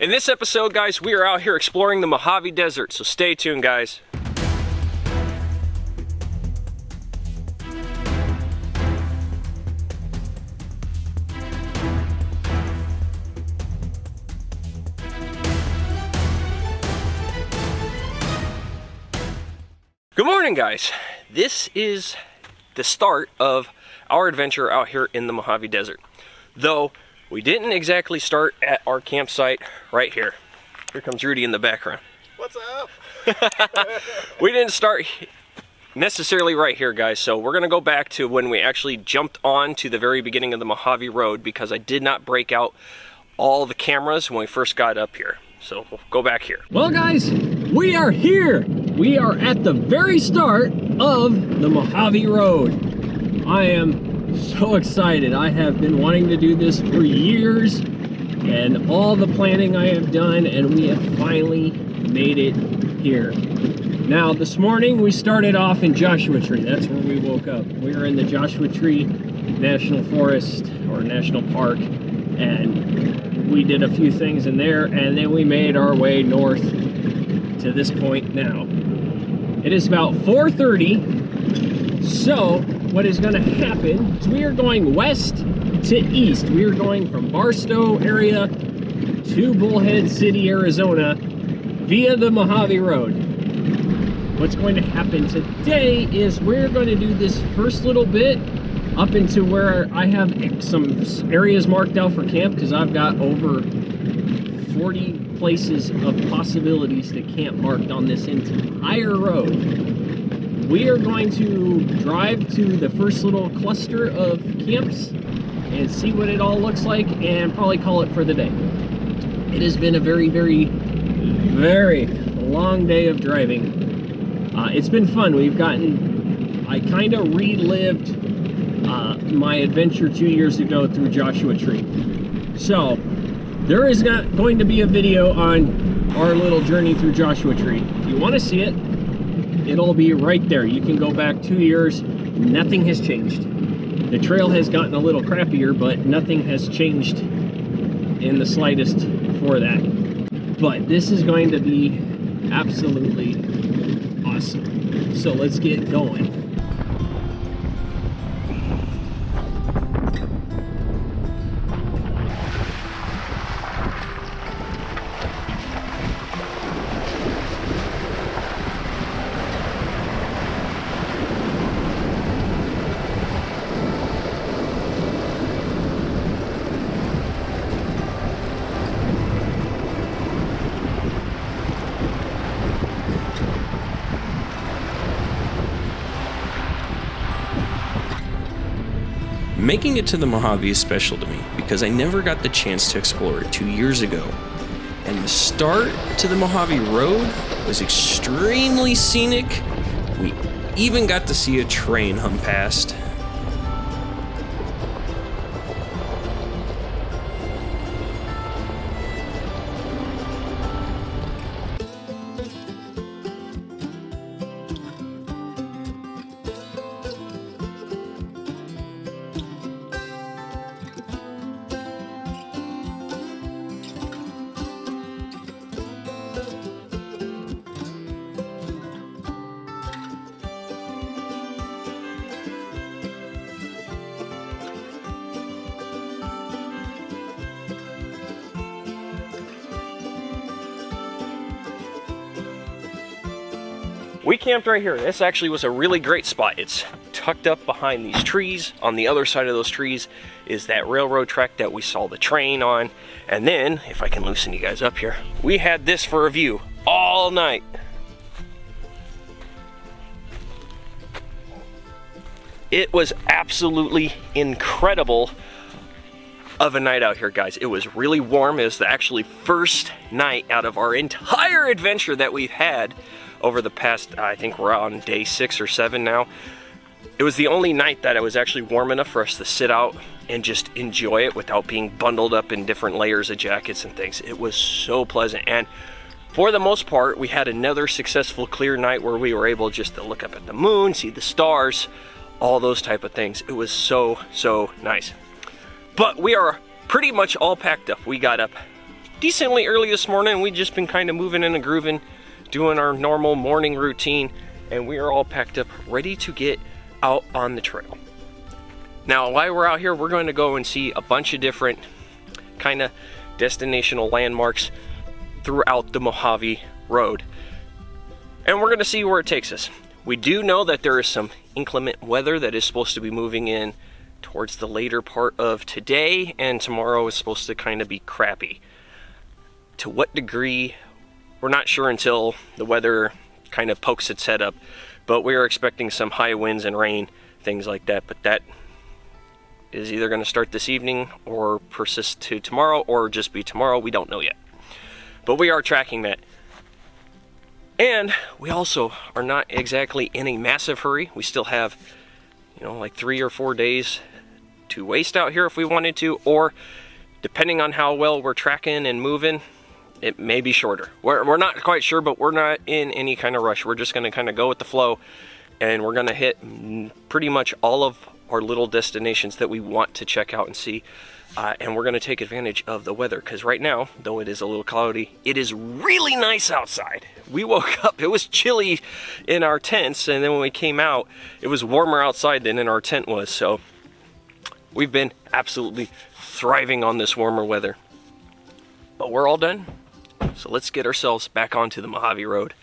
In this episode, guys, we are out here exploring the Mojave Desert, so stay tuned, guys. Good morning, guys. This is the start of our adventure out here in the Mojave Desert. Though we didn't exactly start at our campsite right here. Here comes Rudy in the background. What's up? We didn't start necessarily right here, guys. So we're gonna go back to when we actually jumped on to the very beginning of the Mojave Road, because I did not break out all the cameras when we first got up here. So we'll go back here. Well, guys, we are here. We are at the very start of the Mojave Road. I am so excited. I have been wanting to do this for years, and all the planning I have done, and we have finally made it here. Now, this morning we started off in Joshua Tree. That's where we woke up. We are in the Joshua Tree National Forest, or National Park, and we did a few things in there, and then we made our way north to this point now. It is about 4:30, so what is going to happen is we are going west to east. We are going from Barstow area to Bullhead City, Arizona via the Mojave Road. What's going to happen today is we're going to do this first little bit up into where I have some areas marked out for camp, because I've got over 40 places of possibilities to camp marked on this entire road. We are going to drive to the first little cluster of camps and see what it all looks like, and probably call it for the day. It has been a very, very, very long day of driving. It's been fun. I kind of relived my adventure 2 years ago through Joshua Tree. So there is not going to be a video on our little journey through Joshua Tree. If you want to see it, it'll be right there. You can go back 2 years. Nothing has changed. The trail has gotten a little crappier, but nothing has changed in the slightest for that. But this is going to be absolutely awesome. So let's get going. Making it to the Mojave is special to me because I never got the chance to explore it 2 years ago. And the start to the Mojave Road was extremely scenic. We even got to see a train hum past. We camped right here. This actually was a really great spot. It's tucked up behind these trees. On the other side of those trees is that railroad track that we saw the train on. And then, if I can loosen you guys up here, we had this for a view all night. It was absolutely incredible of a night out here, guys. It was really warm. It was the actually first night out of our entire adventure that we've had over the past, I think we're on day 6 or 7 now. It was the only night that it was actually warm enough for us to sit out and just enjoy it without being bundled up in different layers of jackets and things. It was so pleasant, and for the most part, we had another successful clear night where we were able just to look up at the moon, see the stars, all those type of things. It was so nice. But we are pretty much all packed up. We got up decently early this morning. We've just been kind of moving and grooving, doing our normal morning routine, and we are all packed up, ready to get out on the trail. Now, while we're out here, we're going to go and see a bunch of different kind of destinational landmarks throughout the Mojave Road. And we're going to see where it takes us. We do know that there is some inclement weather that is supposed to be moving in towards the later part of today, and tomorrow is supposed to kind of be crappy. To what degree, we're not sure until the weather kind of pokes its head up, but we are expecting some high winds and rain, things like that. But that is either going to start this evening or persist to tomorrow, or just be tomorrow. We don't know yet. But we are tracking that. And we also are not exactly in a massive hurry. We still have, like 3 or 4 days to waste out here if we wanted to, or depending on how well we're tracking and moving, it may be shorter. We're not quite sure, but we're not in any kind of rush. We're just going to kind of go with the flow, and we're going to hit pretty much all of our little destinations that we want to check out and see. And we're going to take advantage of the weather, because right now, though it is a little cloudy, it is really nice outside. We woke up, it was chilly in our tents, and then when we came out, it was warmer outside than in our tent was. So we've been absolutely thriving on this warmer weather. But we're all done, so let's get ourselves back onto the Mojave Road.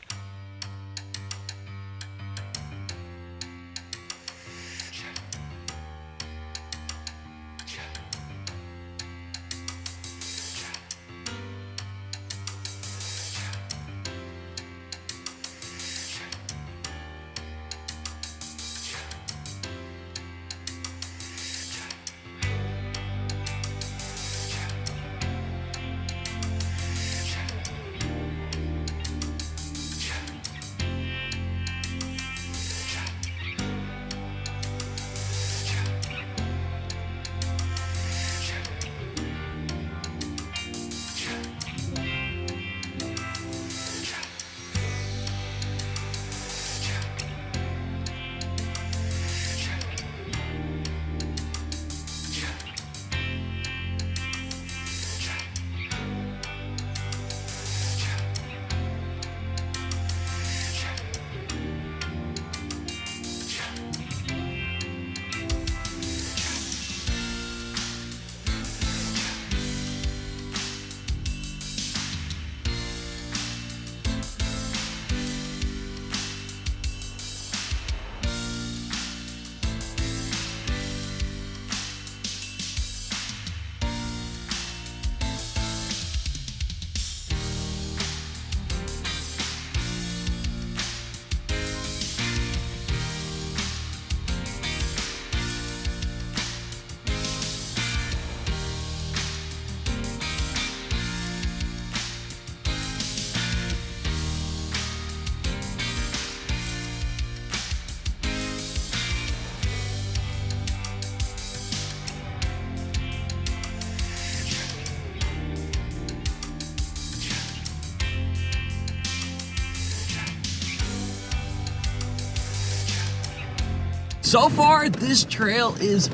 So far, this trail is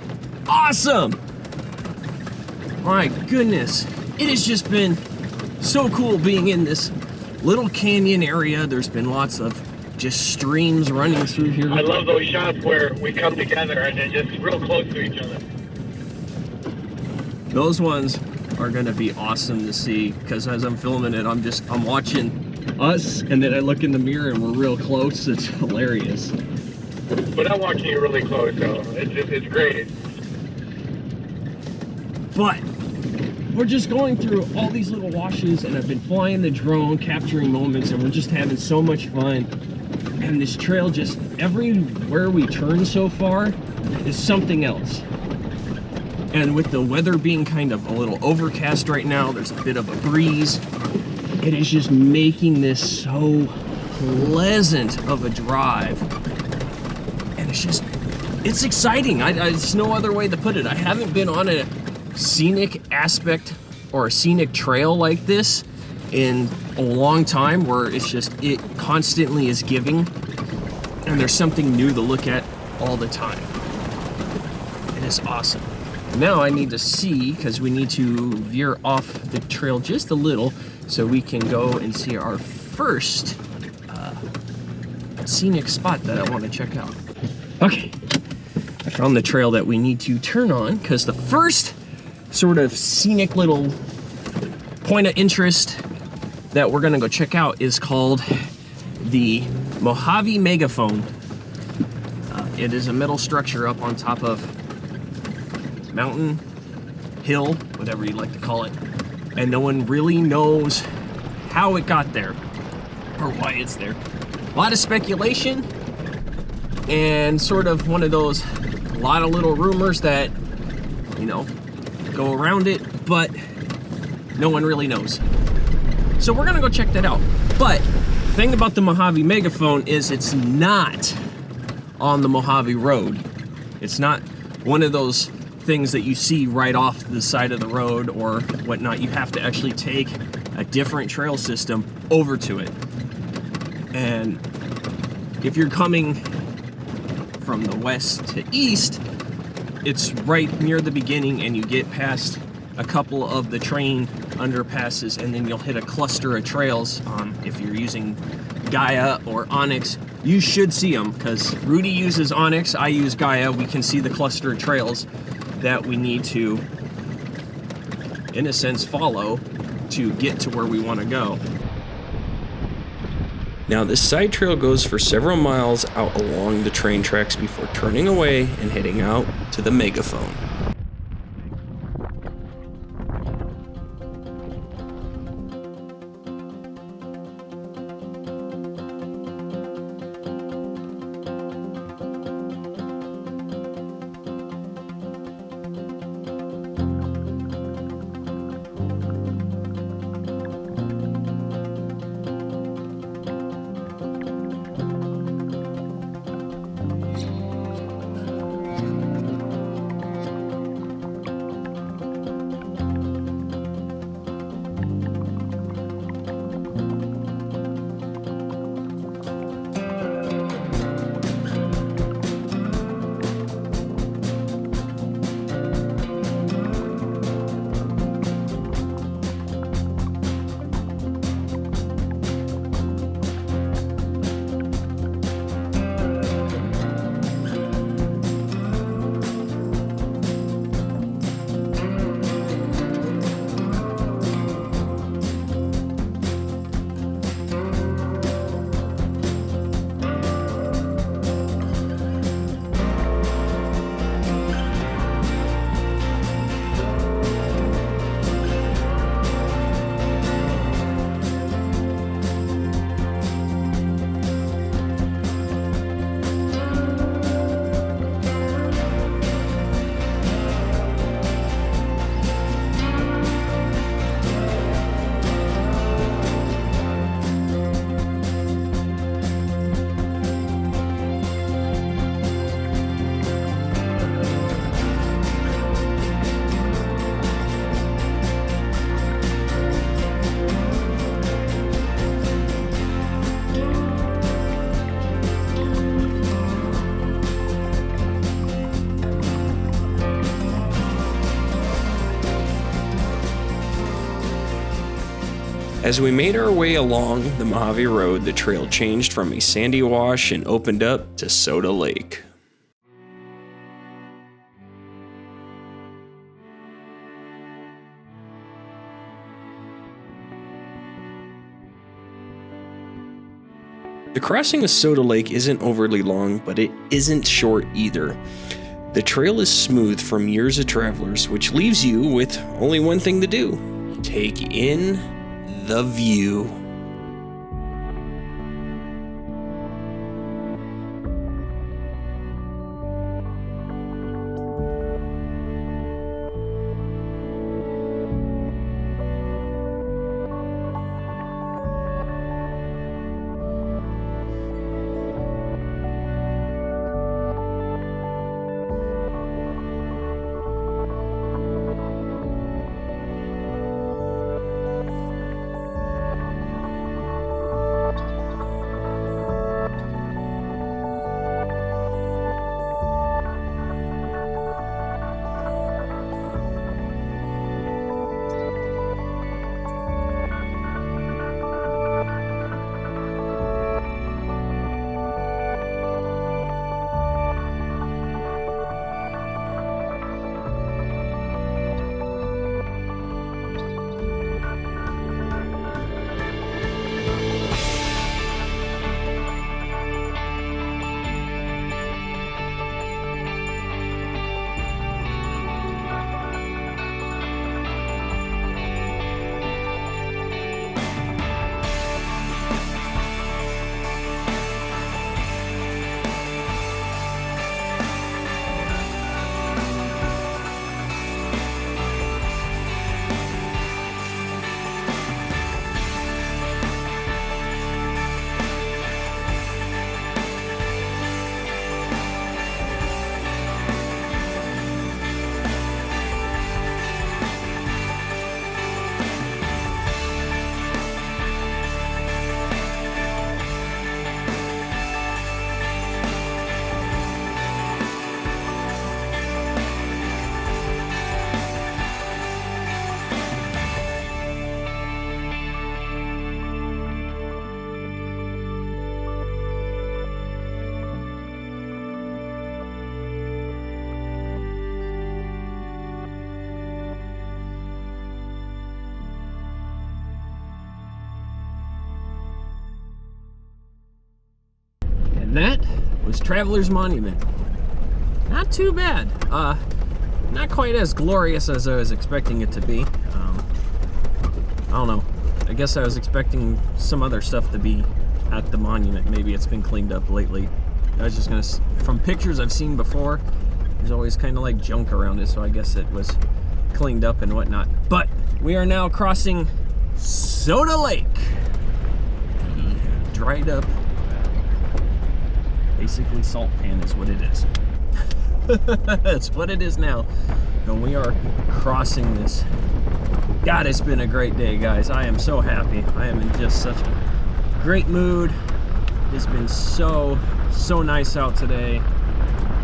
awesome. My goodness, it has just been so cool being in this little canyon area. There's been lots of just streams running through here. I love those shots where we come together and they're just real close to each other. Those ones are gonna be awesome to see, because as I'm filming it, I'm watching us, and then I look in the mirror and we're real close. It's hilarious. But I'm watching you really close, so it's great. But we're just going through all these little washes, and I've been flying the drone, capturing moments, and we're just having so much fun. And this trail, just everywhere we turn so far, is something else. And with the weather being kind of a little overcast right now, there's a bit of a breeze. It is just making this so pleasant of a drive. And it's exciting. There's no other way to put it. I haven't been on a scenic aspect or a scenic trail like this in a long time, where it constantly is giving, and there's something new to look at all the time. It is awesome. Now I need to see, because we need to veer off the trail just a little so we can go and see our first scenic spot that I want to check out. Okay, I found the trail that we need to turn on, because the first sort of scenic little point of interest that we're gonna go check out is called the Mojave Megaphone. It is a metal structure up on top of mountain, hill, whatever you like to call it, and no one really knows how it got there or why it's there. A lot of speculation and sort of one of those, a lot of little rumors that, you know, go around it, but no one really knows. So we're gonna go check that out. But the thing about the Mojave Megaphone is it's not on the Mojave Road. It's not one of those things that you see right off the side of the road or whatnot. You have to actually take a different trail system over to it. And if you're coming from the west to east, it's right near the beginning, and you get past a couple of the train underpasses, and then you'll hit a cluster of trails. If you're using Gaia or Onyx, you should see them, because Rudy uses Onyx, I use Gaia. We can see the cluster of trails that we need to, in a sense, follow to get to where we want to go. Now this side trail goes for several miles out along the train tracks before turning away and heading out to the Megaphone. As we made our way along the Mojave Road, the trail changed from a sandy wash and opened up to Soda Lake. The crossing of Soda Lake isn't overly long, but it isn't short either. The trail is smooth from years of travelers, which leaves you with only one thing to do: take in the view. that was Traveler's Monument. Not too bad. Not quite as glorious as I was expecting it to be. I don't know. I guess I was expecting some other stuff to be at the monument. Maybe it's been cleaned up lately. I was just gonna, from pictures I've seen before, there's always kind of like junk around it, so I guess it was cleaned up and whatnot. But we are now crossing Soda Lake. The dried up, basically salt pan is what it is. That's what it is now. And we are crossing this. God, it's been a great day, guys. I am so happy. I am in just such a great mood. It's been so nice out today.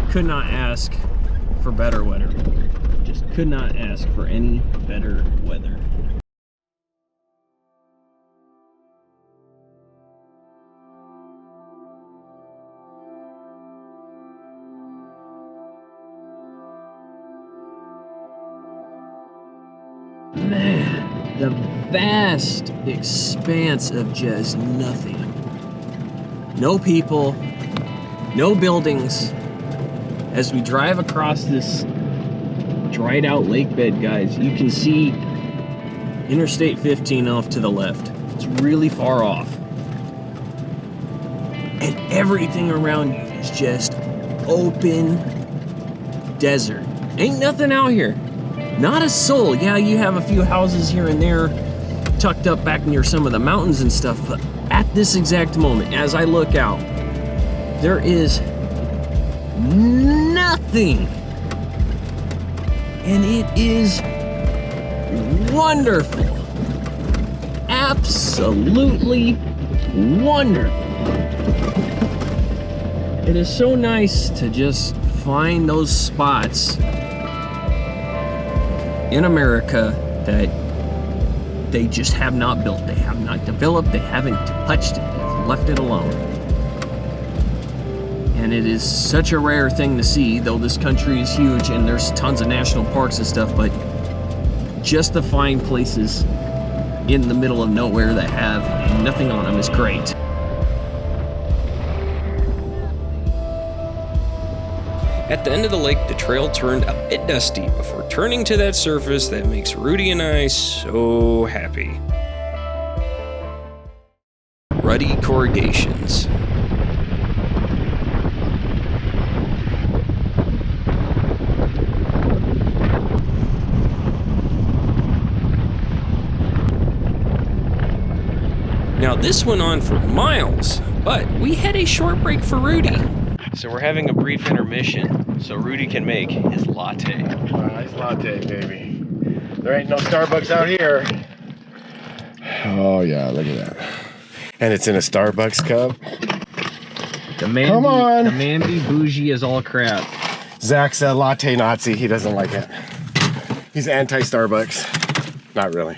Could not ask for better weather. Just could not ask for any better weather. Man, the vast expanse of just nothing. No people, no buildings. As we drive across this dried out lake bed, guys, you can see Interstate 15 off to the left. It's really far off. And everything around you is just open desert. Ain't nothing out here. Not a soul. Yeah, you have a few houses here and there tucked up back near some of the mountains and stuff, but at this exact moment, as I look out, there is nothing. And it is wonderful. Absolutely wonderful. It is so nice to just find those spots in America that they just have not built, they have not developed, they haven't touched it, they've left it alone. And it is such a rare thing to see, though this country is huge and there's tons of national parks and stuff, but just to find places in the middle of nowhere that have nothing on them is great. At the end of the lake, the trail turned a bit dusty before turning to that surface that makes Rudy and I so happy. Ruddy corrugations. Now this went on for miles, but we had a short break for Rudy. So we're having a brief intermission so Rudy can make his latte. Nice latte, baby. There ain't no Starbucks out here. Oh yeah, look at that. And it's in a Starbucks cup. Come on. The man be bougie as all crap. Zach's a latte Nazi. He doesn't like it. He's anti-Starbucks. Not really.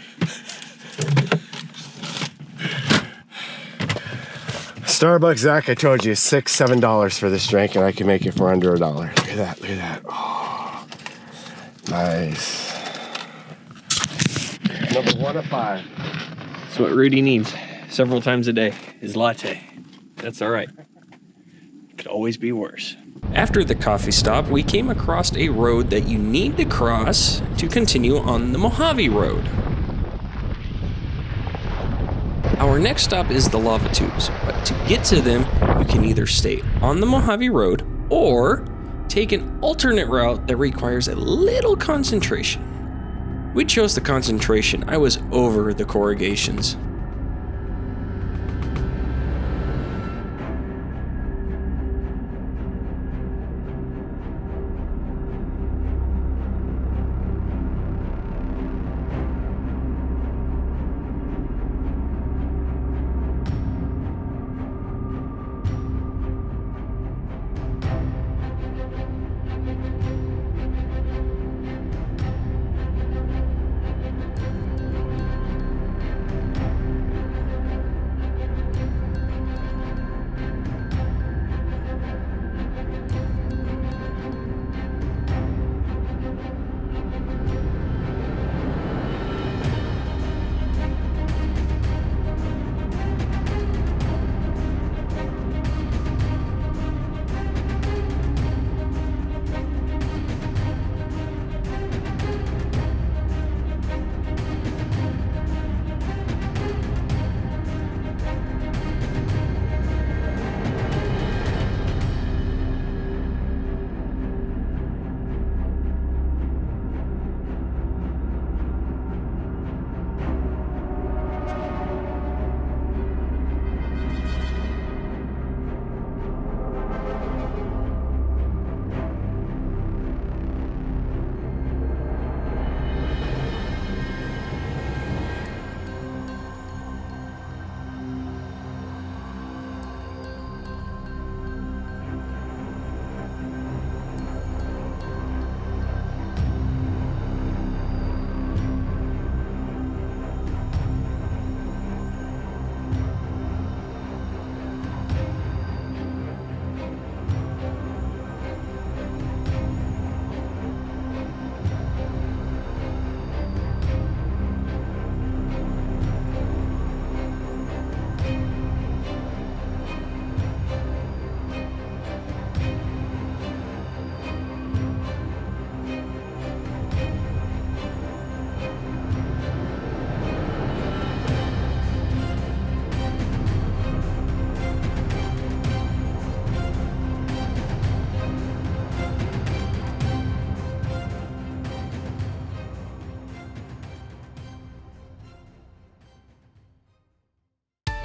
Starbucks, Zach, I told you, $6, $7 for this drink, and I can make it for under $1. Look at that, look at that. Oh, nice. Number 1 of 5. That's what Rudy needs several times a day, is latte. That's all right. Could always be worse. After the coffee stop, we came across a road that you need to cross to continue on the Mojave Road. Our next stop is the lava tubes, but to get to them, you can either stay on the Mojave Road or take an alternate route that requires a little concentration. We chose the concentration. I was over the corrugations.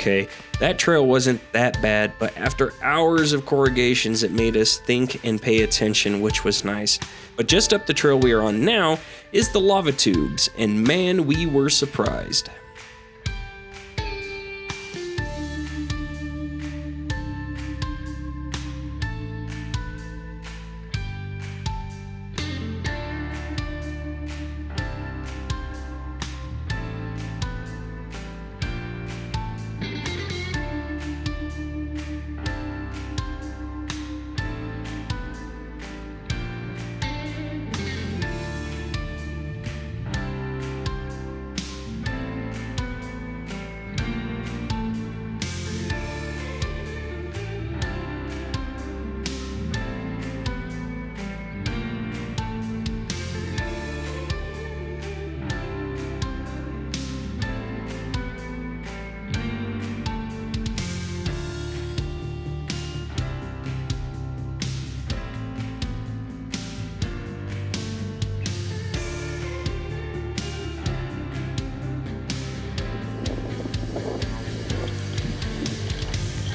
okay? That trail wasn't that bad, but after hours of corrugations, it made us think and pay attention, which was nice. But just up the trail we are on now is the lava tubes, and man, we were surprised.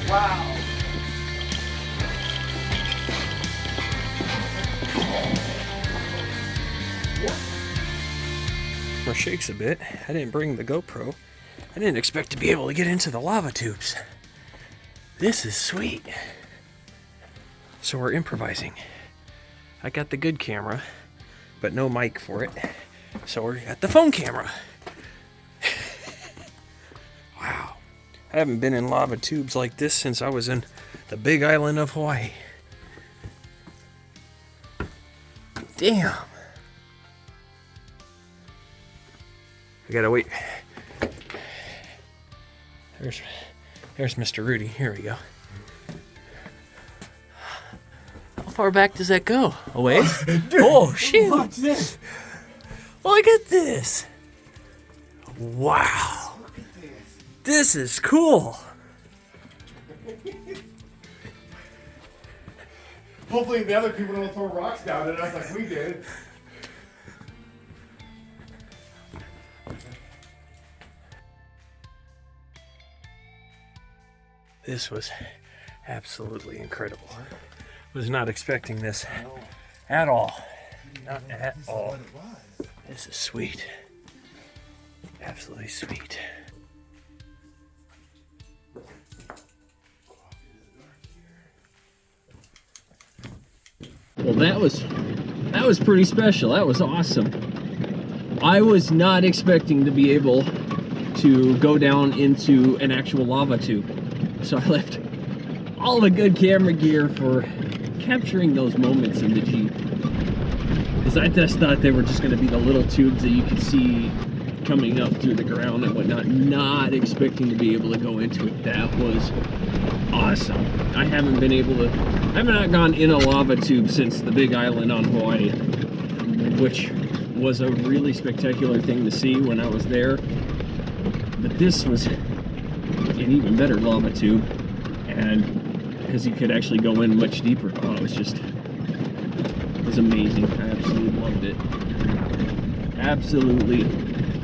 Wow. Camera shakes a bit. I didn't bring the GoPro. I didn't expect to be able to get into the lava tubes. This is sweet. So we're improvising. I got the good camera, but no mic for it. So we're at the phone camera. Wow. I haven't been in lava tubes like this since I was in the big island of Hawaii. Damn. I gotta wait. There's Mr. Rudy. Here we go. How far back does that go? A ways? Oh, shit. Watch this. Look at this. Wow. This is cool. Hopefully the other people don't throw rocks down at us like we did. This was absolutely incredible. Was not expecting this at all. Not at all. This is sweet. Absolutely sweet. Well, that was pretty special. That was awesome. I was not expecting to be able to go down into an actual lava tube. So I left all the good camera gear for capturing those moments in the Jeep. Because I just thought they were just going to be the little tubes that you could see coming up through the ground and whatnot. Not expecting to be able to go into it. That was awesome. I have not gone in a lava tube since the Big Island on Hawaii, which was a really spectacular thing to see when I was there. But this was an even better lava tube, and because you could actually go in much deeper. Oh, it was amazing. I absolutely loved it. Absolutely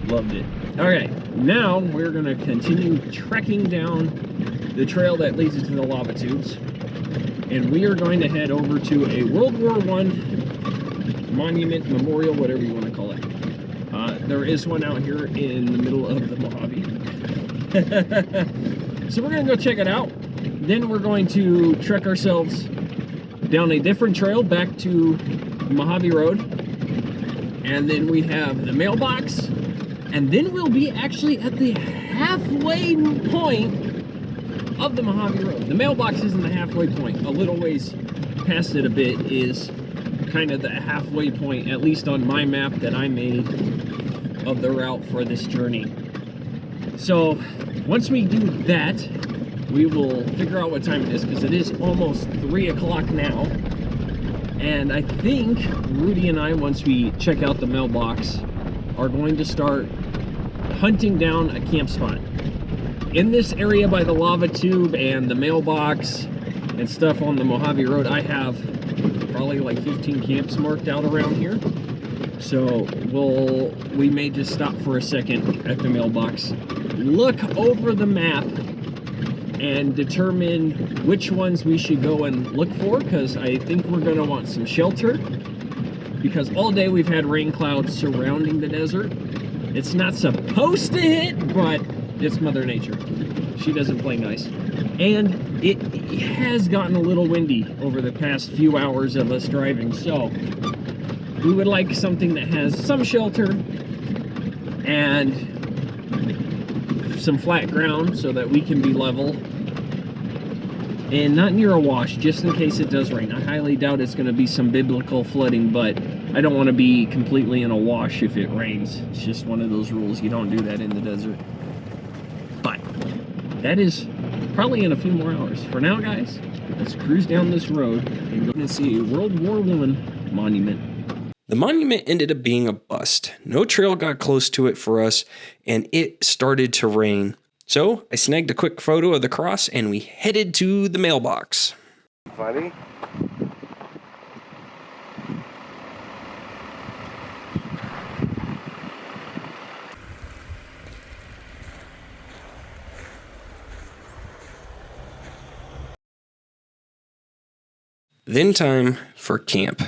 loved it. Okay, now we're gonna continue trekking down the trail that leads into the lava tubes, and we are going to head over to a World War I monument, memorial, whatever you want to call it. There is one out here in the middle of the Mojave. So we're gonna go check it out. Then we're going to trek ourselves down a different trail back to Mojave Road, and then we have the mailbox, and then we'll be actually at the halfway point of the Mojave Road. The mailbox isn't the halfway point. A little ways past it a bit is kind of the halfway point, at least on my map that I made of the route for this journey. So once we do that, we will figure out what time it is, because it is almost 3 o'clock now. And I think Rudy and I, once we check out the mailbox, are going to start hunting down a camp spot. In this area by the lava tube and the mailbox and stuff on the Mojave Road, I have probably like 15 camps marked out around here. So we may just stop for a second at the mailbox, look over the map, and determine which ones we should go and look for, because I think we're going to want some shelter, because all day we've had rain clouds surrounding the desert. It's not supposed to hit, but it's Mother Nature. She doesn't play nice. And it has gotten a little windy over the past few hours of us driving, so we would like something that has some shelter and some flat ground so that we can be level and not near a wash, just in case it does rain. I highly doubt it's going to be some biblical flooding, but I don't want to be completely in a wash if it rains. It's just one of those rules. You don't do that in the desert. But that is probably in a few more hours. For now, guys, let's cruise down this road and go and see a World War I monument. The monument ended up being a bust. No trail got close to it for us, and it started to rain. So I snagged a quick photo of the cross, and we headed to the mailbox. Funny. Then time for camp.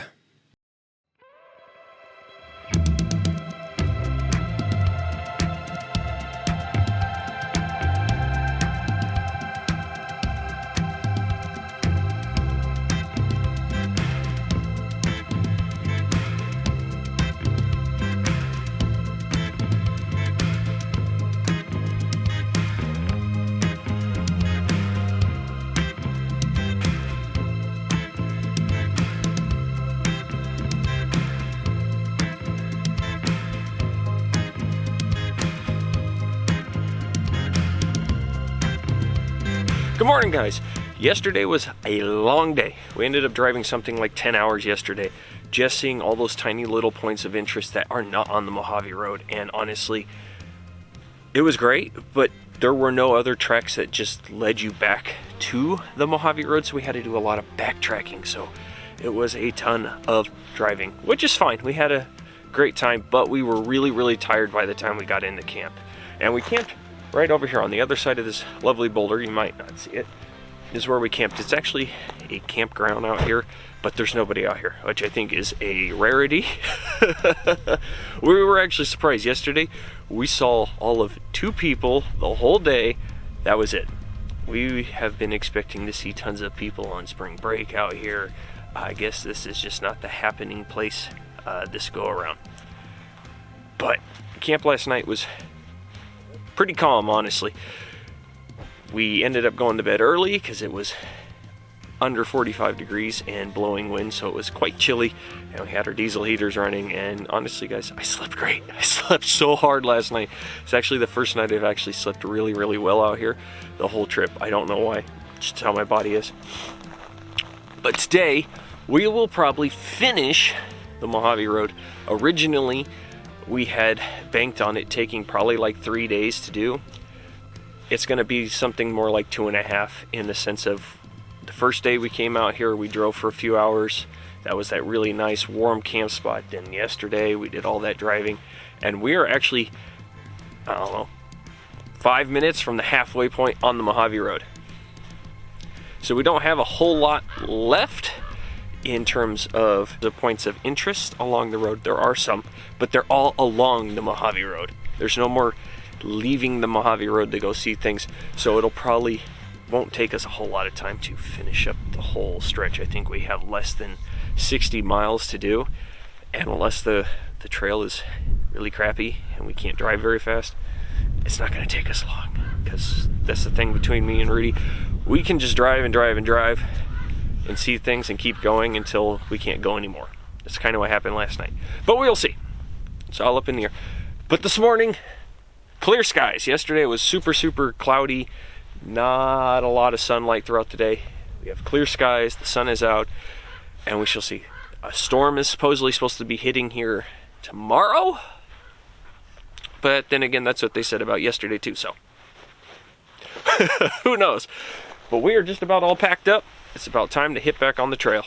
Good morning, guys. Yesterday was a long day. We ended up driving something like 10 hours yesterday, just seeing all those tiny little points of interest that are not on the Mojave Road. And honestly, it was great, but there were no other treks that just led you back to the Mojave Road, so we had to do a lot of backtracking. So it was a ton of driving, which is fine. We had a great time, but we were really tired by the time we got into camp. And we camped right over here on the other side of this lovely boulder. You might not see it. Is where we camped. It's actually a campground out here, but there's nobody out here, which I think is a rarity. We were actually surprised. Yesterday we saw all of 2 people the whole day. That was it. We have been expecting to see tons of people on spring break out here. I guess this is just not the happening place this go around. But camp last night was pretty calm, honestly. We ended up going to bed early because it was under 45 degrees and blowing wind, so it was quite chilly, and we had our diesel heaters running. And honestly, guys, I slept great. I slept so hard last night. It's actually the first night I've actually slept really well out here the whole trip. I don't know why, just how my body is. But today we will probably finish the Mojave Road. Originally we had banked on it taking probably like 3 days to do. It's going to be something more like 2.5, in the sense of the first day we came out here, we drove for a few hours. That was that really nice warm camp spot. Then yesterday we did all that driving, and we are actually, I don't know, 5 minutes from the halfway point on the Mojave Road. So we don't have a whole lot left in terms of the points of interest along the road. There are some, but they're all along the Mojave Road. There's no more leaving the Mojave Road to go see things, so it'll probably won't take us a whole lot of time to finish up the whole stretch. I think we have less than 60 miles to do, and unless the trail is really crappy and we can't drive very fast, it's not going to take us long, because that's the thing between me and Rudy. We can just drive and see things and keep going until we can't go anymore. That's kind of what happened last night, but we'll see. It's all up in the air. But this morning, clear skies. Yesterday it was super cloudy, not a lot of sunlight throughout the day. We have clear skies, the sun is out, and we shall see. A storm is supposedly supposed to be hitting here tomorrow, but then again, that's what they said about yesterday too, so who knows. But we are just about all packed up. It's about time to hit back on the trail.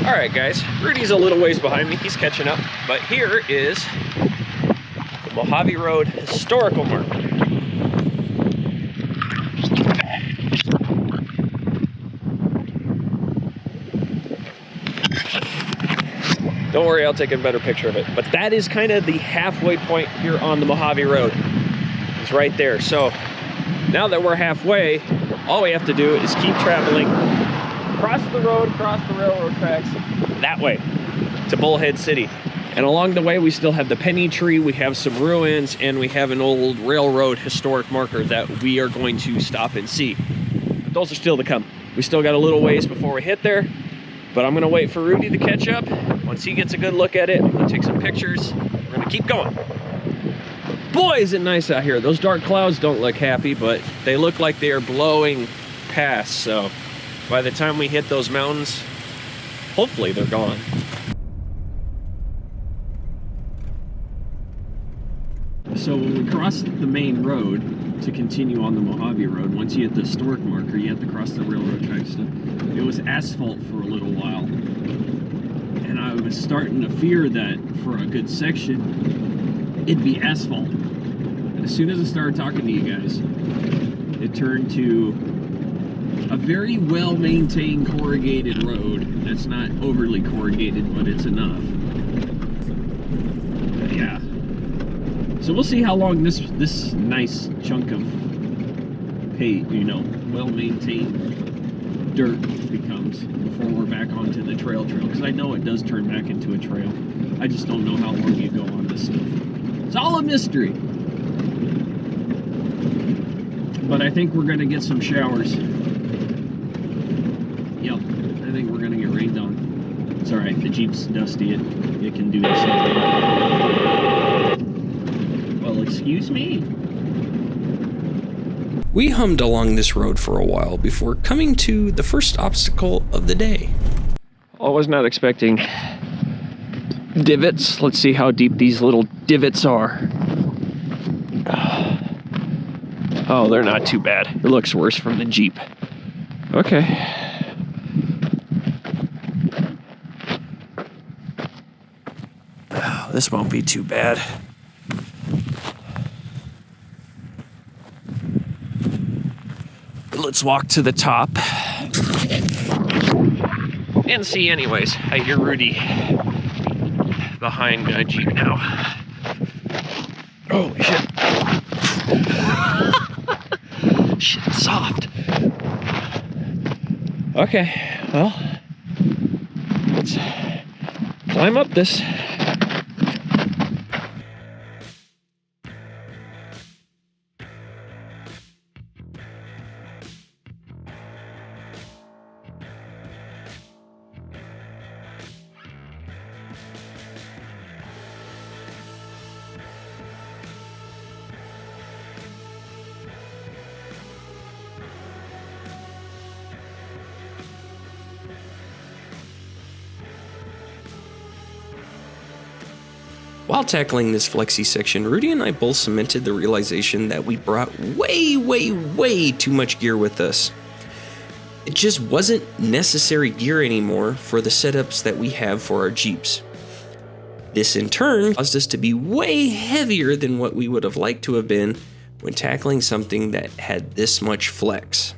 All right, guys, Rudy's a little ways behind me. He's catching up, but here is the Mojave Road historical marker. Don't worry, I'll take a better picture of it. But that is kind of the halfway point here on the Mojave Road. It's right there. So now that we're halfway, all we have to do is keep traveling across the road, across the railroad tracks, that way to Bullhead City. And along the way, we still have the Penny Tree, we have some ruins, and we have an old railroad historic marker that we are going to stop and see. But those are still to come. We still got a little ways before we hit there, but I'm gonna wait for Rudy to catch up. Once he gets a good look at it, I'm gonna take some pictures. We're gonna keep going. Boy, is it nice out here. Those dark clouds don't look happy, but they look like they are blowing past. So by the time we hit those mountains, hopefully they're gone. So when we cross the main road to continue on the Mojave Road, once you hit the historic marker, you have to cross the railroad tracks. It was asphalt for a little while. And I was starting to fear that for a good section, it'd be asphalt. And as soon as I started talking to you guys, it turned to a very well-maintained corrugated road that's not overly corrugated, but it's enough. But yeah. So we'll see how long this nice chunk of well-maintained dirt becomes before we're back onto the trail, because I know it does turn back into a trail. I just don't know how long you go on this stuff. It's all a mystery. But I think we're gonna get some showers. Yep, I think we're gonna get rained on. It's all right, the Jeep's dusty, it can do this. Well, excuse me? We hummed along this road for a while before coming to the first obstacle of the day. I was not expecting divots. Let's see how deep these little divots are. Oh, they're not too bad. It looks worse from the Jeep. Okay. Oh, this won't be too bad. Let's walk to the top and see anyways. I hear Rudy behind Jeep now. Holy shit. Shit, it's soft. Okay, well, let's climb up this. While tackling this flexi section, Rudy and I both cemented the realization that we brought way too much gear with us. It just wasn't necessary gear anymore for the setups that we have for our Jeeps. This in turn caused us to be way heavier than what we would have liked to have been when tackling something that had this much flex.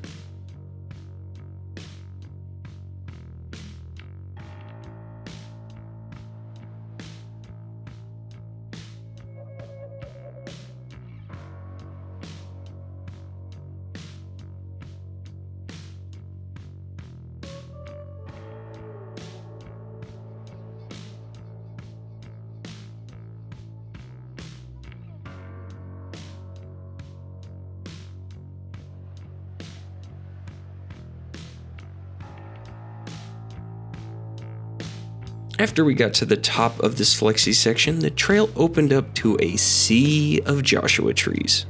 After we got to the top of this flexi section, the trail opened up to a sea of Joshua trees.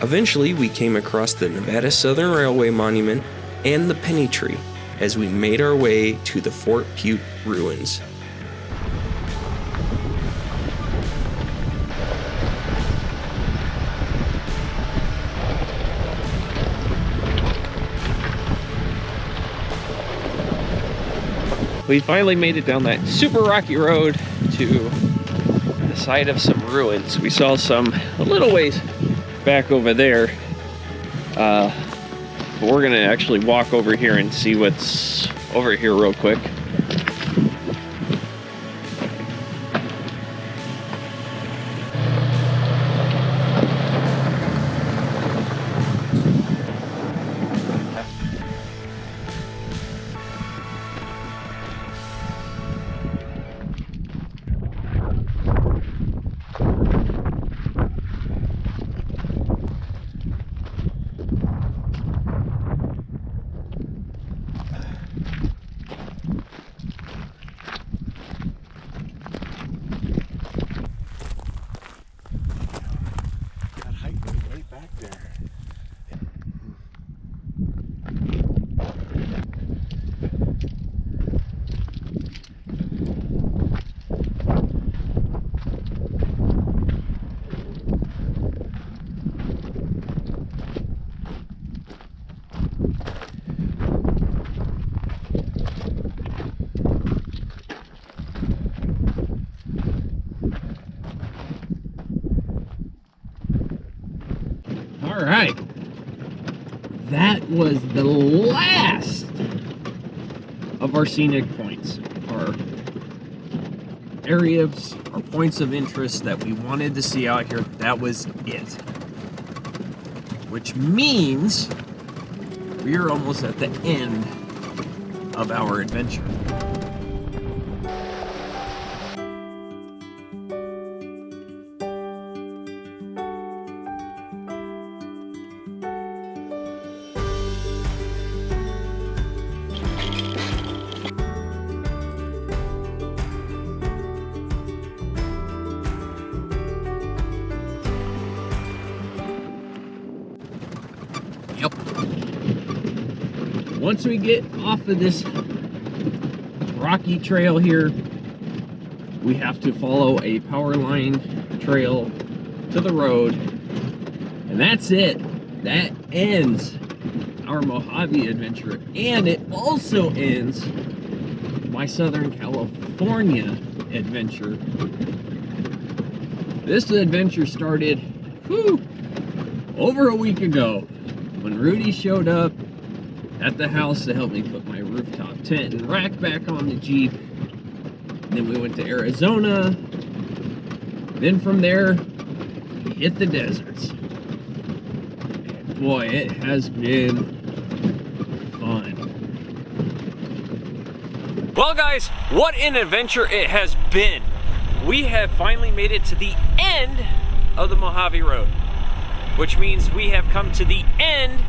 Eventually, we came across the Nevada Southern Railway Monument and the Penny Tree as we made our way to the Fort Butte ruins. We finally made it down that super rocky road to the site of some ruins. We saw some a little ways back over there, but we're gonna actually walk over here and see what's over here real quick. All right, that was the last of our scenic points, our areas, our points of interest that we wanted to see out here. That was it, which means we are almost at the end of our adventure. Yep. Once we get off of this rocky trail here, we have to follow a power line trail to the road, and that's it. That ends our Mojave adventure, and it also ends my Southern California adventure. This adventure started over a week ago when Rudy showed up at the house to help me put my rooftop tent and rack back on the Jeep. Then we went to Arizona. Then from there, we hit the deserts. And boy, it has been fun. Well guys, what an adventure it has been. We have finally made it to the end of the Mojave Road, which means we have come to the end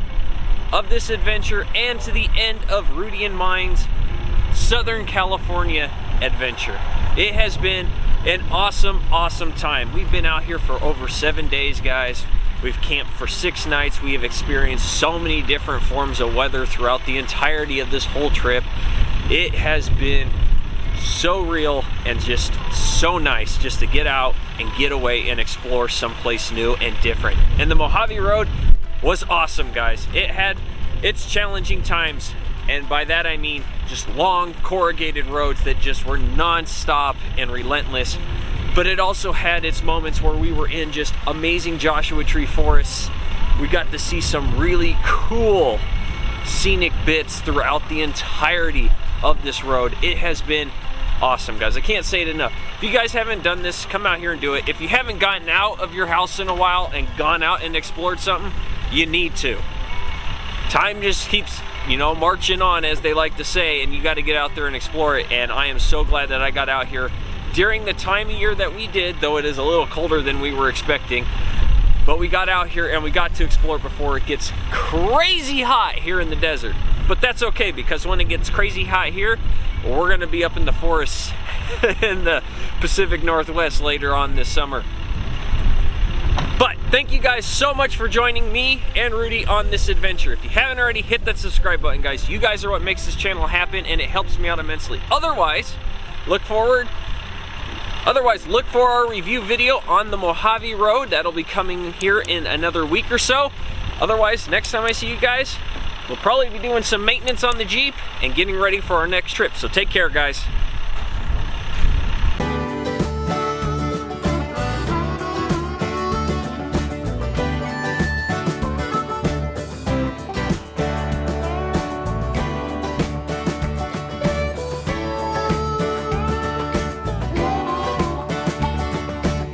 of this adventure and to the end of Rudy and mine's Southern California adventure. It has been an awesome, awesome time. We've been out here for over 7 days, guys. We've camped for 6 nights. We have experienced so many different forms of weather throughout the entirety of this whole trip. It has been so real and just so nice just to get out and get away and explore someplace new and different. And the Mojave Road was awesome, guys. It had its challenging times, and by that I mean just long corrugated roads that just were non-stop and relentless, but it also had its moments where we were in just amazing Joshua tree forests. We got to see some really cool scenic bits throughout the entirety of this road. It has been awesome, guys. I can't say it enough. If you guys haven't done this, come out here and do it. If you haven't gotten out of your house in a while and gone out and explored something, you need to. Time just keeps, you know, marching on, as they like to say, and you got to get out there and explore it. And I am so glad that I got out here during the time of year that we did, though it is a little colder than we were expecting. But we got out here and we got to explore before it gets crazy hot here in the desert. But that's okay, because when it gets crazy hot here, we're gonna be up in the forests in the Pacific Northwest later on this summer. But thank you guys so much for joining me and Rudy on this adventure. If you haven't already, hit that subscribe button, guys. You guys are what makes this channel happen, and it helps me out immensely. Otherwise, look for our review video on the Mojave Road. That'll be coming here in another week or so. Otherwise, next time I see you guys, we'll probably be doing some maintenance on the Jeep and getting ready for our next trip. So take care, guys.